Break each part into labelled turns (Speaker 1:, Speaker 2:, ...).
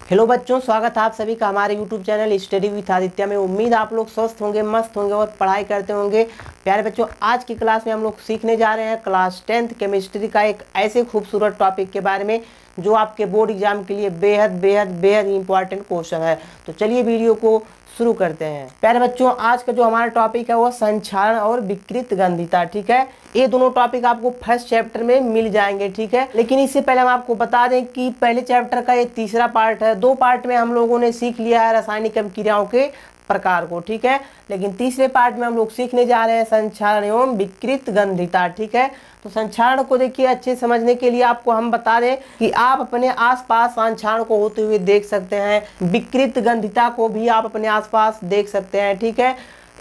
Speaker 1: Hello बच्चों, स्वागत है आप सभी का हमारे YouTube channel study with Aditya में। उम्मीद आप लोग स्वस्थ होंगे, मस्त होंगे और पढ़ाई करते होंगे। प्यारे बच्चों, आज की क्लास में हम लोग सीखने जा रहे हैं क्लास 10th केमिस्ट्री का एक ऐसे खूबसूरत टॉपिक के बारे में जो आपके बोर्ड एग्जाम के लिए बेहद बेहद बेहद इंपॉर्टेंट क्वेश्चन है। तो चलिए वीडियो को शुरू करते हैं। प्यारे बच्चों, आज का जो हमारा टॉपिक है वो संक्षारण और विकृत गंधिता। ठीक है, ये दोनों टॉपिक आपको फर्स्ट चैप्टर में मिल जाएंगे। ठीक है, लेकिन इससे पहले हम आपको बता दें कि पहले चैप्टर का ये तीसरा पार्ट है। दो पार्ट में हम लोगों ने सीख लिया है रासायनिक अभिक्रियाओं के प्रकार को। ठीक है, लेकिन तीसरे पार्ट में हम लोग सीखने जा रहे हैं संक्षारण एवं विकृत गंधिता। ठीक है, तो संक्षारण को देखिए अच्छे समझने के लिए आपको हम बता दें कि आप अपने आसपास संक्षारण को होते हुए देख सकते हैं, विकृत गंधिता को भी आप अपने आसपास देख सकते हैं। ठीक है,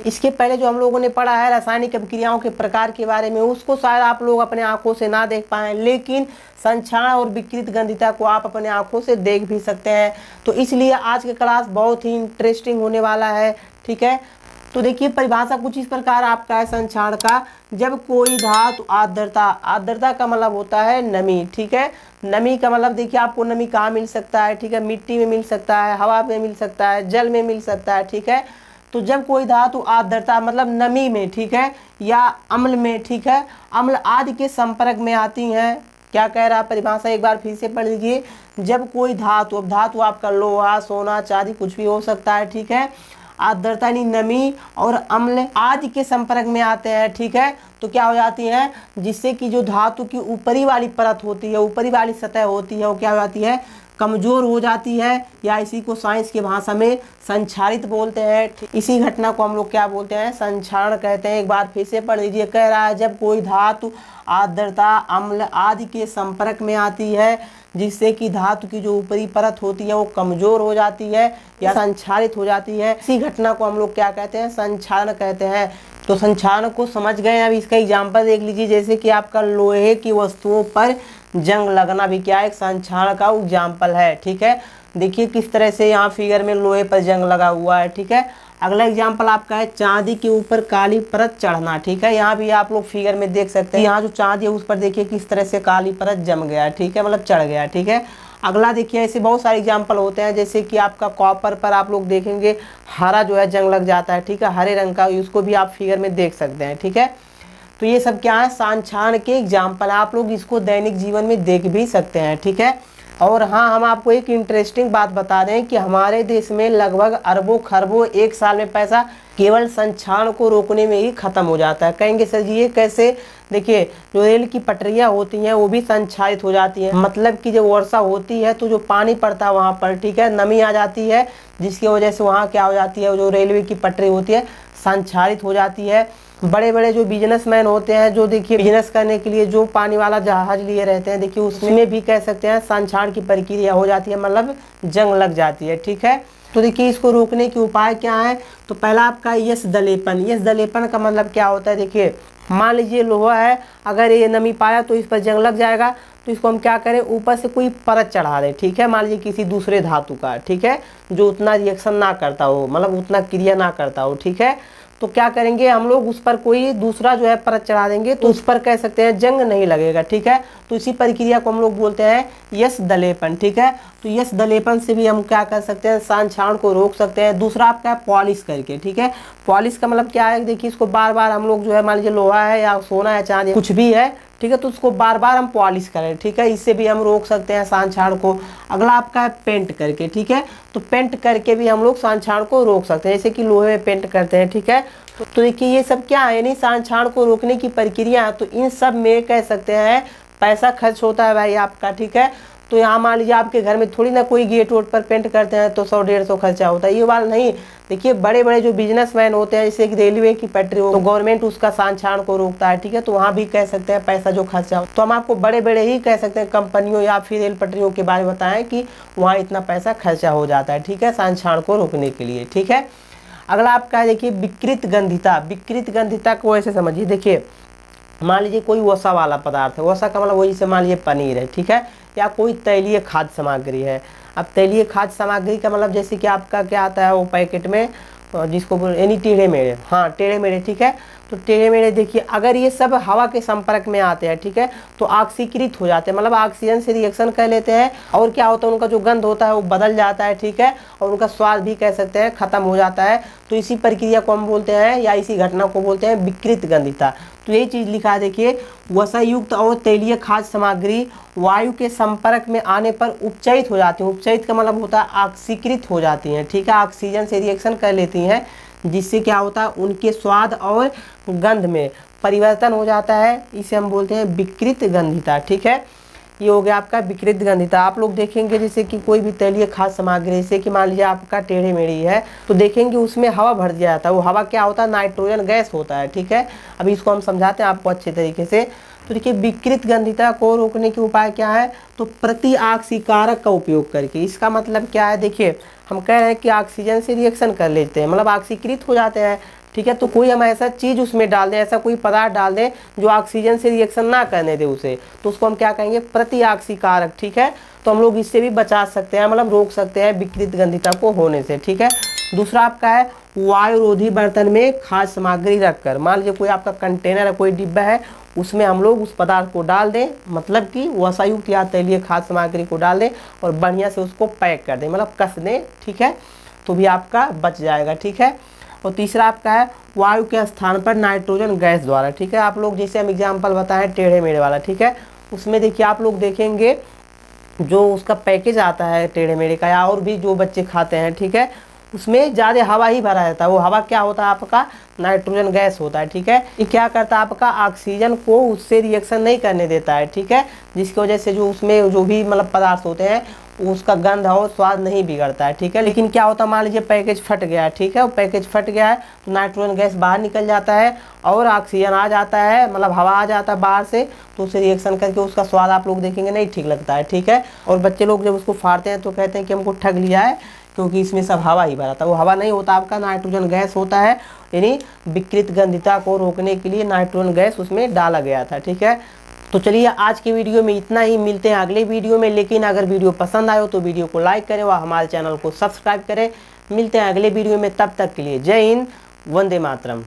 Speaker 1: इसके पहले जो हम लोगों ने पढ़ा है रासायनिक अभिक्रियाओं के प्रकार के बारे में, उसको शायद आप लोग अपने आंखों से ना देख पाए, लेकिन संक्षारण और विकृत गंधिता को आप अपने आंखों से देख भी सकते हैं। तो इसलिए आज की क्लास बहुत ही इंटरेस्टिंग होने वाला है। ठीक है, तो देखिए परिभाषा कुछ इस प्रकार आपका है संक्षारण का। जब कोई धातु आर्द्रता, आर्द्रता का मतलब होता है नमी। ठीक है, नमी का मतलब देखिए आपको नमी कहाँ मिल सकता है। ठीक है, मिट्टी में मिल सकता है, हवा में मिल सकता है, जल में मिल सकता है। ठीक है, तो जब कोई धातु आर्द्रता मतलब नमी में, ठीक है, या अम्ल में, ठीक है, अम्ल आदि के संपर्क में आती हैं। क्या कह रहा है परिभाषा, एक बार फिर से पढ़ लीजिए। जब कोई धातु, अब धातु आपका लोहा, सोना, चांदी कुछ भी हो सकता है। ठीक है, आर्द्रता यानी नमी और अम्ल आदि के संपर्क में आते हैं। ठीक है, तो क्या हो जाती है, जिससे कि जो धातु की ऊपरी वाली परत होती है, ऊपरी वाली सतह होती है, वो क्या हो जाती है, कमजोर हो जाती है, या इसी को साइंस की भाषा में संक्षारित बोलते हैं। इसी घटना को हम लोग क्या बोलते हैं, संक्षारण कहते हैं। एक बार फिर से पढ़ लीजिए। कह रहा है जब कोई धातु आर्द्रता, अम्ल आदि के संपर्क में आती है, जिससे कि धातु की जो ऊपरी परत होती है वो कमजोर हो जाती है या संक्षारित हो जाती है, इसी घटना को हम लोग क्या कहते हैं, संक्षारण कहते हैं। तो संक्षारण को समझ गए। अब इसका एग्जाम्पल देख लीजिए, जैसे कि आपका लोहे की वस्तुओं पर जंग लगना भी क्या एक संक्षारण का एग्जाम्पल है। ठीक है, देखिए किस तरह से यहाँ फिगर में लोहे पर जंग लगा हुआ है। ठीक है, अगला एग्जाम्पल आपका है चांदी के ऊपर काली परत चढ़ना। ठीक है, यहाँ भी आप लोग फिगर में देख सकते हैं, यहाँ जो चांदी है उस पर देखिए किस तरह से काली परत जम गया। ठीक है, मतलब चढ़ गया। ठीक है, अगला देखिए ऐसे बहुत सारे एग्जाम्पल होते हैं, जैसे कि आपका कॉपर पर आप लोग देखेंगे हरा जो है जंग लग जाता है। ठीक है, हरे रंग का, उसको भी आप फिगर में देख सकते हैं। ठीक है, तो ये सब क्या है, संक्षारण के एग्जाम्पल, आप लोग इसको दैनिक जीवन में देख भी सकते हैं। ठीक है, और हाँ, हम आपको एक इंटरेस्टिंग बात बता दें कि हमारे देश में लगभग अरबों खरबों एक साल में पैसा केवल संक्षारण को रोकने में ही खत्म हो जाता है। कहेंगे सर जी ये कैसे, देखिए जो रेल की पटरियां होती हैं वो भी संक्षारित हो जाती हैं। मतलब कि जब वर्षा होती है तो जो पानी पड़ता है वहाँ पर, ठीक है, नमी आ जाती है, जिसकी वजह से वहाँ क्या हो जाती है, जो रेलवे की पटरी होती है संक्षारित हो जाती है। बड़े बड़े जो बिजनेसमैन होते हैं, जो देखिए बिजनेस करने के लिए जो पानी वाला जहाज लिए रहते हैं, देखिए उसमें भी कह सकते हैं संक्षारण की प्रक्रिया हो जाती है, मतलब जंग लग जाती है। ठीक है, तो देखिए इसको रोकने के उपाय क्या है। तो पहला आपका यस दलेपन। यस दलेपन का मतलब क्या होता है, देखिए मान लीजिए लोहा है, अगर ये नमी पाया तो इस पर जंग लग जाएगा, तो इसको हम क्या करें, ऊपर से कोई परत चढ़ा दें। ठीक है, मान लीजिए किसी दूसरे धातु का, ठीक है, जो उतना रिएक्शन ना करता हो, मतलब उतना क्रिया ना करता हो। ठीक है, तो क्या करेंगे हम लोग, उस पर कोई दूसरा जो है परत चढ़ा देंगे, तो उस पर कह सकते हैं जंग नहीं लगेगा। ठीक है, तो इसी प्रक्रिया को हम लोग बोलते हैं यस दलेपन। ठीक है, तो यस दलेपन से भी हम क्या कर सकते हैं, संक्षारण को रोक सकते हैं। दूसरा आपका है पॉलिश करके। ठीक है, पॉलिश का मतलब क्या है, देखिए इसको बार बार हम लोग जो है, मान लीजिए लोहा है या सोना है, चांदी कुछ भी है, ठीक है, तो उसको बार बार हम पॉलिश करें। ठीक है, इससे भी हम रोक सकते हैं संक्षारण को। अगला आपका है पेंट करके। ठीक है, तो पेंट करके भी हम लोग संक्षारण को रोक सकते हैं, जैसे कि लोहे में पेंट करते हैं। ठीक है, तो देखिए ये सब क्या है, यानी संक्षारण को रोकने की प्रक्रिया है। तो इन सब में कह सकते हैं पैसा खर्च होता है भाई आपका। ठीक है, तो यहाँ मान लीजिए आपके घर में थोड़ी ना कोई गेट वोट पर पेंट करते हैं तो 100-150 खर्चा होता है, ये वाला नहीं। देखिए बड़े बड़े जो बिजनेसमैन होते हैं, जैसे कि रेलवे की पटरी हो, तो गवर्नमेंट उसका संक्षारण को रोकता है। ठीक है, तो वहाँ भी कह सकते हैं पैसा जो खर्चा हो। तो हम आपको बड़े बड़े ही कह सकते हैं कंपनियों या फिर रेल पटरियों के बारे में बताएं कि वहाँ इतना पैसा खर्चा हो जाता है। ठीक है, संक्षारण को रोकने के लिए। ठीक है, अगला आपका है देखिए विकृत गंधिता। विकृत गंधिता को ऐसे समझिए, देखिए मान लीजिए कोई वसा वाला पदार्थ है, वसा का मतलब वही से मान लीजिए पनीर है। ठीक है, या कोई तैलीय खाद्य सामग्री है। अब तैलीय खाद्य सामग्री का मतलब जैसे कि आपका क्या आता है वो पैकेट में, जिसको यानी टेढ़े मेढ़े, हाँ टेढ़े मेढ़े। ठीक है, तो टेढ़े मेढ़े देखिए, अगर ये सब हवा के संपर्क में आते हैं, ठीक है, तो ऑक्सीकृत हो जाते हैं, मतलब ऑक्सीजन से रिएक्शन कर लेते हैं, और क्या होता है उनका जो गंध होता है वो बदल जाता है, ठीक है, और उनका स्वाद भी कह सकते हैं खत्म हो जाता है। तो इसी प्रक्रिया को हम बोलते हैं या इसी घटना को बोलते हैं विकृत गंधिता। तो यही चीज़ लिखा है देखिए, वसायुक्त और तैलीय खाद्य सामग्री वायु के संपर्क में आने पर उपचयित हो जाती हैं। उपचयित का मतलब होता है ऑक्सीकृत हो जाती हैं, ठीक है, ऑक्सीजन से रिएक्शन कर लेती हैं, जिससे क्या होता है उनके स्वाद और गंध में परिवर्तन हो जाता है। इसे हम बोलते हैं विकृत गंधिता, ठीक है। ये हो गया आपका विकृत गंधिता। आप लोग देखेंगे जैसे कि कोई भी तैलीय खाद्य सामग्री, जैसे कि मान लीजिए आपका टेढ़े मेढ़ी है, तो देखेंगे उसमें हवा भर दिया जाता है। वो हवा क्या होता है, नाइट्रोजन गैस होता है, ठीक है। अभी इसको हम समझाते हैं आपको अच्छे तरीके से। तो देखिए विकृत गंधिता को रोकने के उपाय क्या है, तो प्रति ऑक्सीकारक का उपयोग करके। इसका मतलब क्या है, देखिए हम कह रहे हैं कि ऑक्सीजन से रिएक्शन कर लेते हैं, मतलब ऑक्सीकृत हो जाते हैं, ठीक है। तो कोई हम ऐसा चीज़ उसमें डाल दें, ऐसा कोई पदार्थ डाल दें जो ऑक्सीजन से रिएक्शन ना करने दे उसे, तो उसको हम क्या कहेंगे, प्रति ऑक्सीकारक, ठीक है। तो हम लोग इससे भी बचा सकते हैं, मतलब रोक सकते हैं विकृत गंधिता को होने से, ठीक है। दूसरा आपका है वायुरोधी बर्तन में खाद्य सामग्री रखकर। मान लीजिए कोई आपका कंटेनर है, कोई डिब्बा है, उसमें हम लोग उस पदार्थ को डाल दें, मतलब कि वसायुक्त या तैलीय खाद्य सामग्री को डाल दें और बढ़िया से उसको पैक कर दें, मतलब कस दें, ठीक है, तो भी आपका बच जाएगा, ठीक है। और तीसरा आपका है वायु के स्थान पर नाइट्रोजन गैस द्वारा, ठीक है। आप लोग जैसे हम एग्जाम्पल बताएं टेढ़े मेढ़े वाला, ठीक है, उसमें देखिए आप लोग देखेंगे जो उसका पैकेज आता है टेढ़े मेढ़े का, या और भी जो बच्चे खाते हैं, ठीक है, उसमें ज़्यादा हवा ही भरा रहता है। वो हवा क्या होता है आपका, नाइट्रोजन गैस होता है, ठीक है। ये क्या करता है आपका, ऑक्सीजन को उससे रिएक्शन नहीं करने देता है, ठीक है, जिसकी वजह से जो उसमें जो भी मतलब पदार्थ होते हैं उसका गंध और स्वाद नहीं बिगड़ता है, ठीक है। लेकिन क्या होता है, मान लीजिए पैकेज फट गया है, ठीक है, वो पैकेज फट गया है तो नाइट्रोजन गैस बाहर निकल जाता है और ऑक्सीजन आ जाता है, मतलब हवा आ जाता है बाहर से, तो उससे रिएक्शन करके उसका स्वाद आप लोग देखेंगे नहीं ठीक लगता है, ठीक है। और बच्चे लोग जब उसको फाड़ते हैं तो कहते हैं कि हमको ठग लिया है, क्योंकि इसमें सब हवा ही भरा था। वो हवा नहीं होता, आपका नाइट्रोजन गैस होता है, यानी विकृत गंधिता को रोकने के लिए नाइट्रोजन गैस उसमें डाला गया था, ठीक है। तो चलिए आज की वीडियो में इतना ही, मिलते हैं अगले वीडियो में। लेकिन अगर वीडियो पसंद आए तो वीडियो को लाइक करें और हमारे चैनल को सब्सक्राइब करें। मिलते हैं अगले वीडियो में, तब तक के लिए जय हिंद, वंदे मातरम।